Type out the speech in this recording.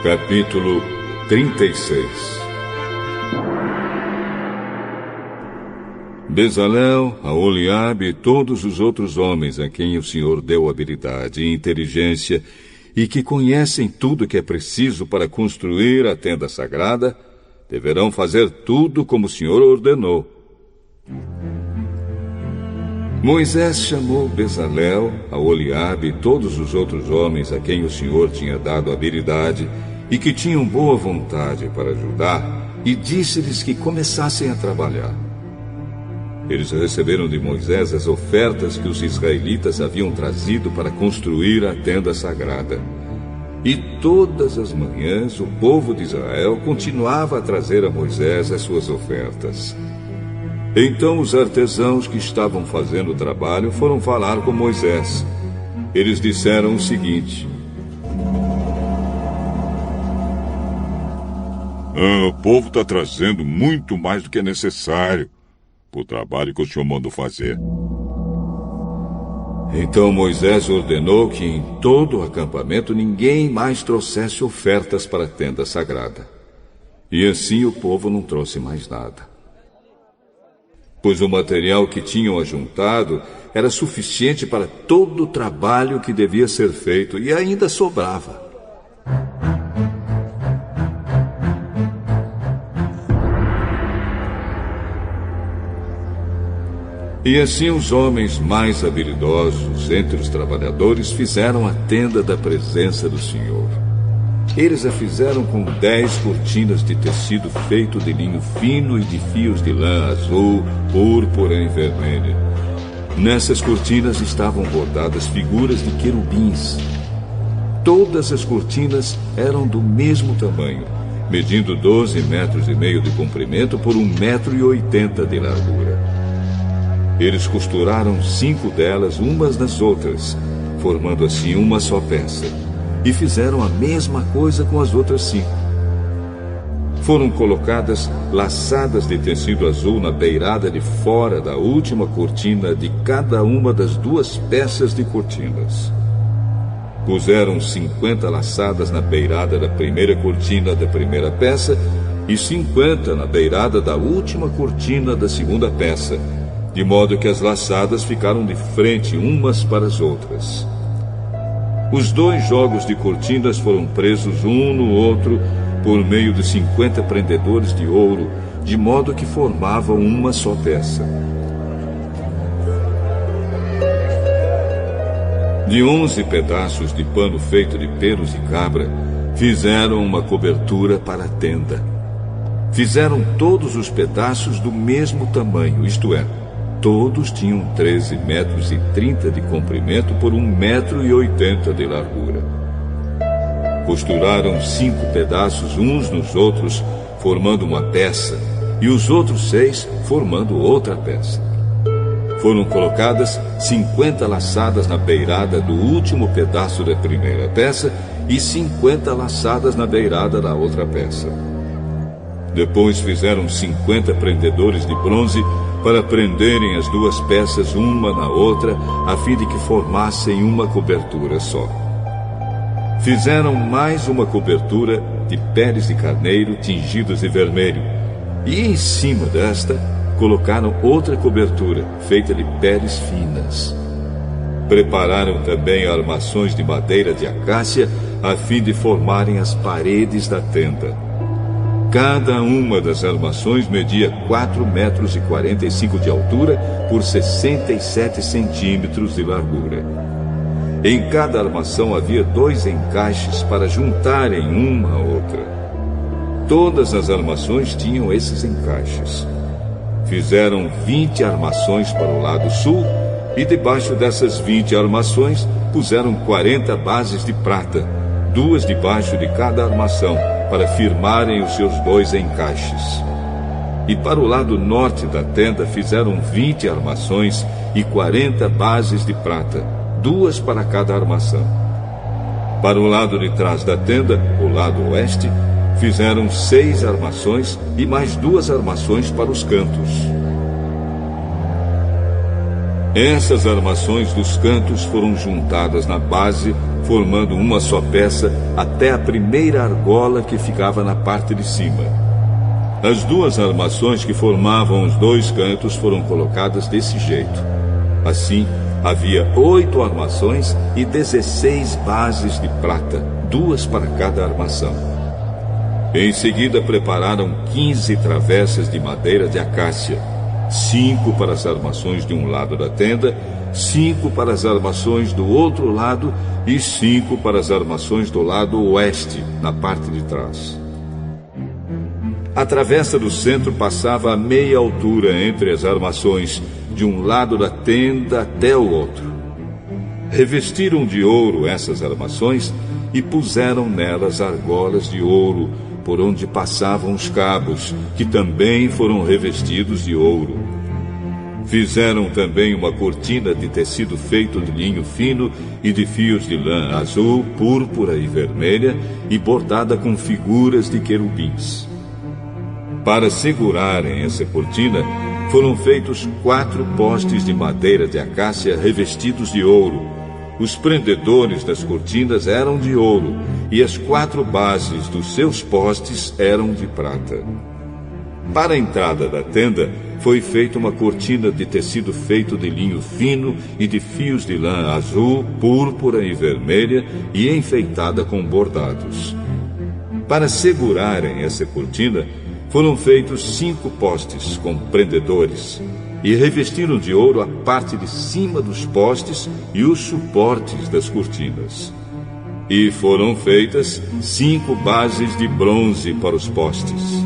Capítulo 36. Bezalel, Aholiabe e todos os outros homens a quem o Senhor deu habilidade e inteligência e que conhecem tudo que é preciso para construir a tenda sagrada, deverão fazer tudo como o Senhor ordenou. Moisés chamou Bezalel, Aholiabe e todos os outros homens a quem o Senhor tinha dado habilidade e que tinham boa vontade para ajudar, e disse-lhes que começassem a trabalhar. Eles receberam de Moisés as ofertas que os israelitas haviam trazido para construir a tenda sagrada. E todas as manhãs o povo de Israel continuava a trazer a Moisés as suas ofertas. Então os artesãos que estavam fazendo o trabalho foram falar com Moisés. Eles disseram o seguinte: o povo está trazendo muito mais do que é necessário para o trabalho que o senhor mandou fazer. Então Moisés ordenou que em todo o acampamento ninguém mais trouxesse ofertas para a tenda sagrada. E assim o povo não trouxe mais nada, pois o material que tinham ajuntado era suficiente para todo o trabalho que devia ser feito e ainda sobrava. E assim os homens mais habilidosos entre os trabalhadores fizeram a tenda da presença do Senhor. Eles a fizeram com 10 cortinas de tecido feito de linho fino e de fios de lã azul, púrpura e vermelha. Nessas cortinas estavam bordadas figuras de querubins. Todas as cortinas eram do mesmo tamanho, medindo 12,5 metros de comprimento por 1,80 metros de largura. Eles costuraram 5 delas umas nas outras, formando assim uma só peça, e fizeram a mesma coisa com as outras 5. Foram colocadas laçadas de tecido azul na beirada de fora da última cortina de cada uma das 2 peças de cortinas. Puseram 50 laçadas na beirada da primeira cortina da primeira peça e 50 na beirada da última cortina da segunda peça, de modo que as laçadas ficaram de frente umas para as outras. Os 2 jogos de cortinas foram presos um no outro por meio de 50 prendedores de ouro, de modo que formavam uma só peça. De 11 pedaços de pano feito de pelos de cabra, fizeram uma cobertura para a tenda. Fizeram todos os pedaços do mesmo tamanho, isto é, todos tinham 13,30 metros de comprimento por 1,80 metro de largura. Costuraram 5 pedaços uns nos outros, formando uma peça, e os outros 6 formando outra peça. Foram colocadas 50 laçadas na beirada do último pedaço da primeira peça e 50 laçadas na beirada da outra peça. Depois fizeram 50 prendedores de bronze para prenderem as 2 peças uma na outra, a fim de que formassem uma cobertura só. Fizeram mais uma cobertura de peles de carneiro tingidos de vermelho, e em cima desta colocaram outra cobertura feita de peles finas. Prepararam também armações de madeira de acácia, a fim de formarem as paredes da tenda. Cada uma das armações media 4,45 metros de altura por 67 centímetros de largura. Em cada armação havia 2 encaixes para juntarem uma à outra. Todas as armações tinham esses encaixes. Fizeram 20 armações para o lado sul e debaixo dessas 20 armações puseram 40 bases de prata, 2 debaixo de cada armação, para firmarem os seus 2 encaixes. E para o lado norte da tenda fizeram 20 armações e 40 bases de prata, 2 para cada armação. Para o lado de trás da tenda, o lado oeste, fizeram 6 armações e mais 2 armações para os cantos. Essas armações dos cantos foram juntadas na base, formando uma só peça até a primeira argola que ficava na parte de cima. As duas armações que formavam os dois cantos foram colocadas desse jeito. Assim, havia 8 armações e 16 bases de prata, 2 para cada armação. Em seguida, prepararam 15 travessas de madeira de acácia, 5 para as armações de um lado da tenda, 5 para as armações do outro lado e 5 para as armações do lado oeste, na parte de trás. A travessa do centro passava a meia altura entre as armações, de um lado da tenda até o outro. Revestiram de ouro essas armações e puseram nelas argolas de ouro, por onde passavam os cabos, que também foram revestidos de ouro. Fizeram também uma cortina de tecido feito de linho fino e de fios de lã azul, púrpura e vermelha, e bordada com figuras de querubins. Para segurarem essa cortina, foram feitos 4 postes de madeira de acácia revestidos de ouro. Os prendedores das cortinas eram de ouro, e as 4 bases dos seus postes eram de prata. Para a entrada da tenda, foi feita uma cortina de tecido feito de linho fino e de fios de lã azul, púrpura e vermelha, e enfeitada com bordados. Para segurarem essa cortina, foram feitos 5 postes com prendedores, e revestiram de ouro a parte de cima dos postes e os suportes das cortinas. E foram feitas 5 bases de bronze para os postes.